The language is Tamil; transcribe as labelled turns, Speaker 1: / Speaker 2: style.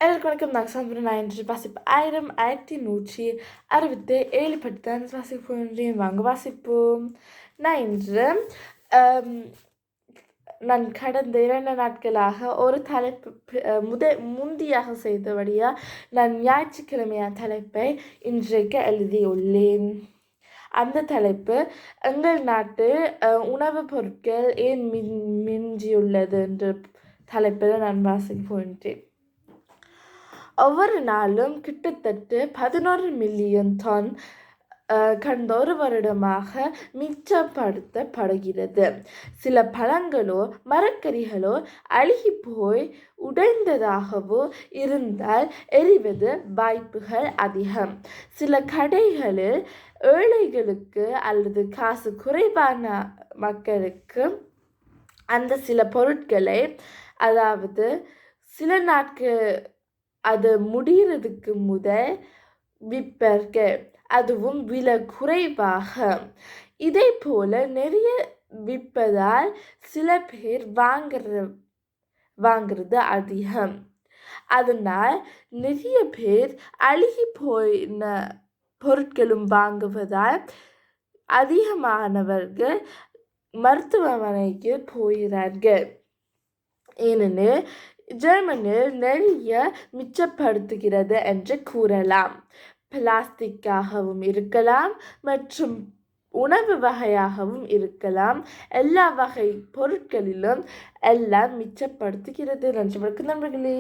Speaker 1: எல்லாருக்கும் வணக்கம். நாங்கள் சாப்பிட்ற நான் இன்று வாசிப்பு 1167 பற்றி தான் வாசிப்போம். வாங்க வாசிப்போம். நான் இன்று நான் கடந்த 2 நாட்களாக ஒரு தலைப்பு முந்தியாக செய்தபடியாக நான் ஞாயிற்றுக்கிழமையான தலைப்பை இன்றைக்கு எழுதியுள்ளேன். அந்த தலைப்பு எங்கள் நாட்டு உணவுப் பொருட்கள் ஏன் மிஞ்சியுள்ளது என்ற தலைப்பில் நான் வாசிக்க போகின்றேன். ஒவ்வொரு நாளும் கிட்டத்தட்ட 11 மில்லியன் டன் கடந்த ஒரு வருடமாக மிச்சப்படுத்தப்படுகிறது. சில பழங்களோ மரக்கறிகளோ அழுகி போய் உடைந்ததாகவோ இருந்தால் எரிவது வாய்ப்புகள் அதிகம். சில கடைகளில் ஏழைகளுக்கு அல்லது காசு குறைவான மக்களுக்கு அந்த சில பொருட்களை, அதாவது சில நாட்கள் அது முடிகிறதுக்கு முதல் விற்பர்கள், அதுவும் விலை குறைவாக. இதே போல் நிறைய விற்பதால் சில பேர் வாங்கிறது அதிகம். அதனால் நிறைய பேர் அழுகி போயின பொருட்களும் வாங்குவதால் அதிகமானவர்கள் மருத்துவமனைக்கு போகிறார்கள். ஏனெனில் ஜெர்மனில் நிறைய மிச்சப்படுத்துகிறது என்று கூறலாம். பிளாஸ்டிக்காகவும் இருக்கலாம் மற்றும் உணவு வகையாகவும் இருக்கலாம். எல்லா வகை பொருட்களிலும் எல்லாம் மிச்சப்படுத்துகிறது. நன்றி நண்பர்களே.